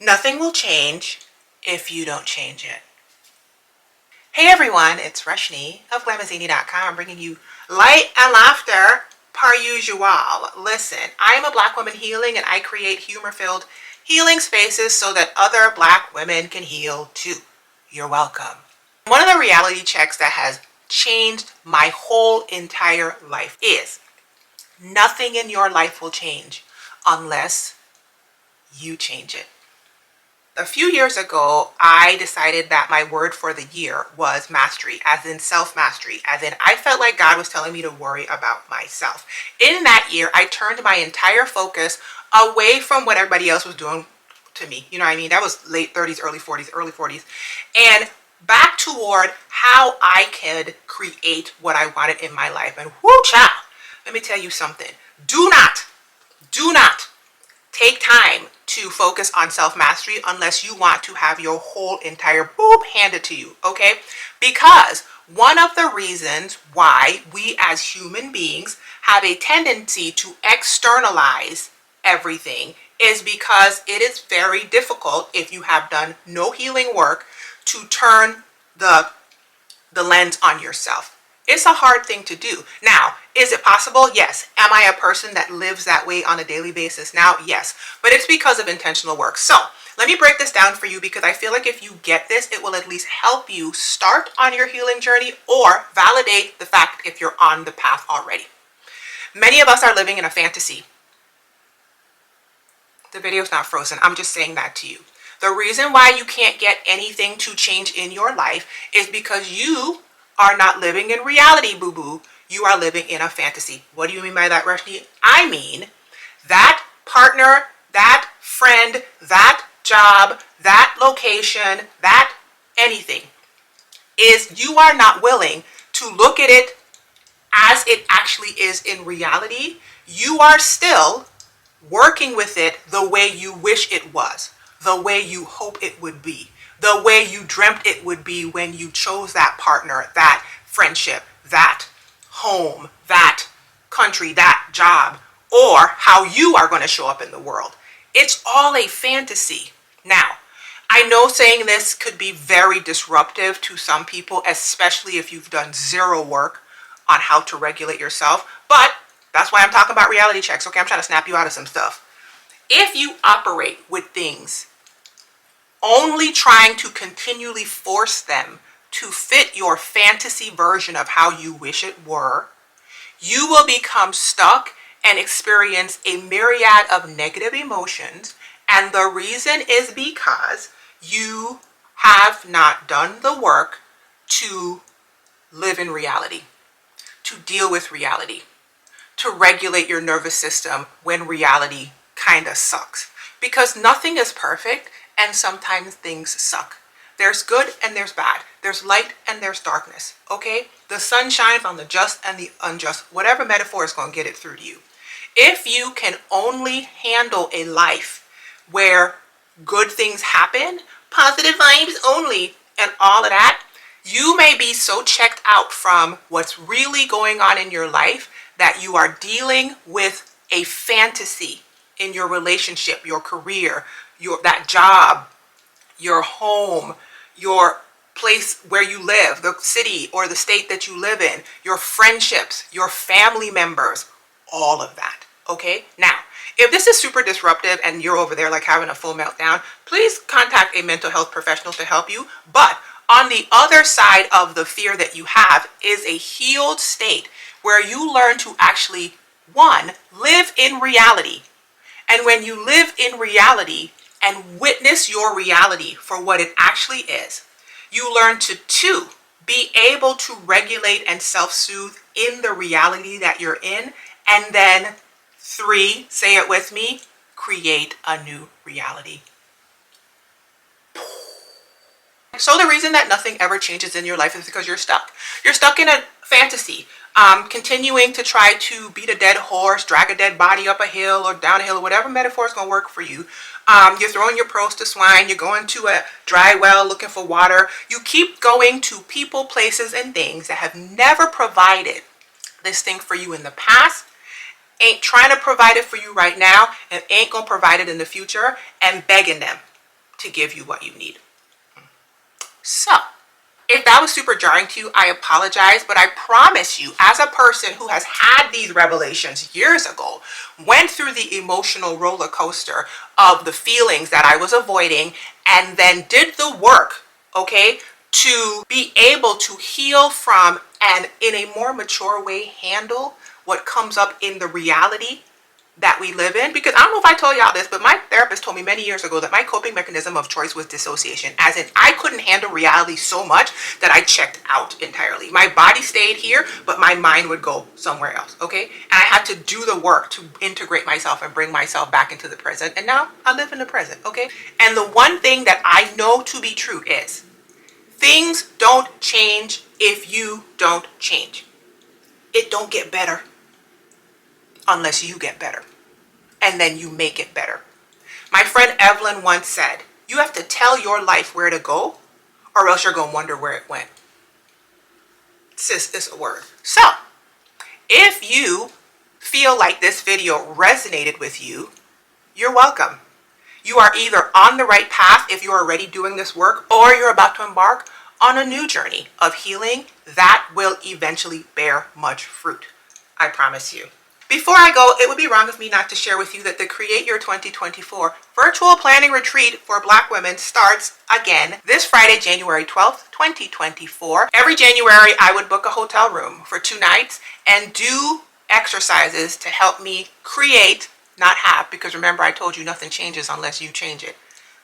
Nothing will change if you don't change it. Hey everyone, it's Roshini of Glamazini.com bringing you light and laughter per usual. Listen, I am a Black woman healing and I create humor-filled healing spaces so that other Black women can heal too. You're welcome. One of the reality checks that has changed my whole entire life is nothing in your life will change unless you change it. A few years ago, I decided that my word for the year was mastery, as in self-mastery, as in I felt like God was telling me to worry about myself. In that year, I turned my entire focus away from what everybody else was doing to me. You know what I mean? That was late 30s, early 40s, and back toward how I could create what I wanted in my life. And whoo, child, let me tell you something. Do not take time to focus on self-mastery unless you want to have your whole entire boob handed to you, okay? Because one of the reasons why we as human beings have a tendency to externalize everything is because it is very difficult, if you have done no healing work, to turn the lens on yourself. It's a hard thing to do. Now, is it possible? Yes. Am I a person that lives that way on a daily basis now? Yes. But it's because of intentional work. So let me break this down for you because I feel like if you get this, it will at least help you start on your healing journey or validate the fact if you're on the path already. Many of us are living in a fantasy. The video's not frozen. I'm just saying that to you. The reason why you can't get anything to change in your life is because you are not living in reality, boo-boo. You are living in a fantasy. What do you mean by that, Roshini? I mean that partner, that friend, that job, that location, that anything is you are not willing to look at it as it actually is in reality. You are still working with it the way you wish it was, the way you hope it would be, the way you dreamt it would be when you chose that partner, that friendship, that home, that country, that job, or how you are going to show up in the world. It's all a fantasy. Now, I know saying this could be very disruptive to some people, especially if you've done zero work on how to regulate yourself, but that's why I'm talking about reality checks, okay? I'm trying to snap you out of some stuff. If you operate with things only trying to continually force them to fit your fantasy version of how you wish it were, you will become stuck and experience a myriad of negative emotions. And the reason is because you have not done the work to live in reality, to deal with reality, to regulate your nervous system when reality kind of sucks. Because nothing is perfect and sometimes things suck. There's good and there's bad. There's light and there's darkness, okay? The sun shines on the just and the unjust. Whatever metaphor is going to get it through to you. If you can only handle a life where good things happen, positive vibes only, and all of that, you may be so checked out from what's really going on in your life that you are dealing with a fantasy in your relationship, your career, that job, your home, your place where you live, the city or the state that you live in, your friendships, your family members, all of that, okay? Now, if this is super disruptive and you're over there like having a full meltdown, please contact a mental health professional to help you. But on the other side of the fear that you have is a healed state where you learn to actually, one, live in reality. And when you live in reality and witness your reality for what it actually is, you learn to, two, be able to regulate and self-soothe in the reality that you're in. And then three, say it with me, create a new reality. So the reason that nothing ever changes in your life is because you're stuck. You're stuck in a fantasy. Continuing to try to beat a dead horse, drag a dead body up a hill or down a hill, or whatever metaphor is going to work for you. You're throwing your pearls to swine. You're going to a dry well looking for water. You keep going to people, places, and things that have never provided this thing for you in the past, ain't trying to provide it for you right now, and ain't going to provide it in the future, and begging them. to give you what you need. So, if that was super jarring to you, I apologize, but I promise you, as a person who has had these revelations years ago, went through the emotional roller coaster of the feelings that I was avoiding, and then did the work, okay, to be able to heal from and in a more mature way handle what comes up in the reality that we live in. Because I don't know if I told y'all this, but my therapist told me many years ago that my coping mechanism of choice was dissociation, as in I couldn't handle reality so much that I checked out entirely. My body stayed here, but my mind would go somewhere else, okay? And I had to do the work to integrate myself and bring myself back into the present, and now I live in the present, okay? And the one thing that I know to be true is things don't change if you don't change. It don't get better unless you get better, and then you make it better. My friend Evelyn once said, you have to tell your life where to go, or else you're going to wonder where it went. Sis, it's a word. So, if you feel like this video resonated with you, you're welcome. You are either on the right path if you're already doing this work, or you're about to embark on a new journey of healing that will eventually bear much fruit. I promise you. Before I go, it would be wrong of me not to share with you that the Create Your 2024 virtual planning retreat for Black women starts again this Friday, January 12th, 2024. Every January, I would book a hotel room for 2 nights and do exercises to help me create, not have, because remember I told you nothing changes unless you change it,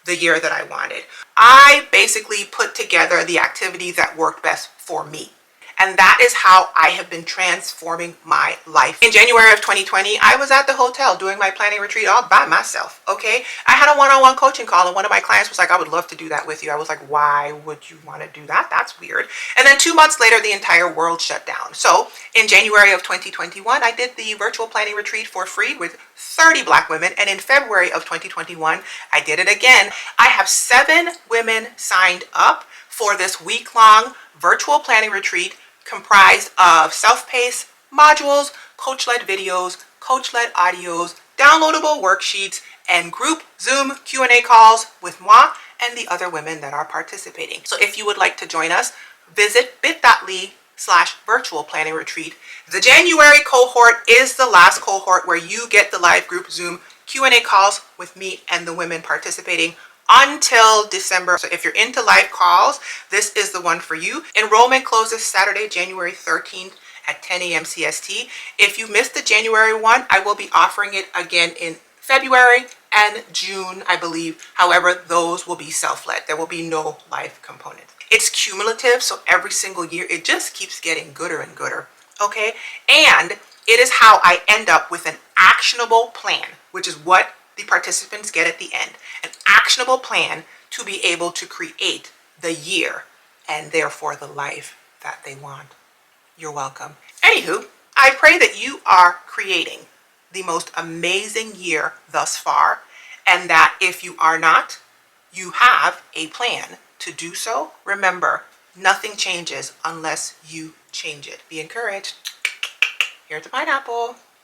the year that I wanted. I basically put together the activities that worked best for me. And that is how I have been transforming my life. In January of 2020, I was at the hotel doing my planning retreat all by myself, okay? I had a one-on-one coaching call, and one of my clients was like, I would love to do that with you. I was like, why would you want to do that? That's weird. And then 2 months later, the entire world shut down. So in January of 2021, I did the virtual planning retreat for free with 30 Black women. And in February of 2021, I did it again. I have 7 women signed up for this week-long virtual planning retreat comprised of self-paced modules, coach-led videos, coach-led audios, downloadable worksheets, and group Zoom Q&A calls with moi and the other women that are participating. So if you would like to join us, visit bit.ly/virtual planning retreat. The January cohort is the last cohort where you get the live group Zoom Q&A calls with me and the women participating until December. So if you're into live calls, this is the one for you. Enrollment closes Saturday, January 13th at 10 a.m. CST. If you missed the January one, I will be offering it again in February and June, I believe. However, those will be self-led. There will be no live component. It's cumulative, so every single year it just keeps getting gooder and gooder, okay? And it is how I end up with an actionable plan, which is what the participants get at the end. An actionable plan to be able to create the year and therefore the life that they want. You're welcome. Anywho, I pray that you are creating the most amazing year thus far, and that if you are not, you have a plan to do so. Remember, nothing changes unless you change it. Be encouraged. Here's the pineapple.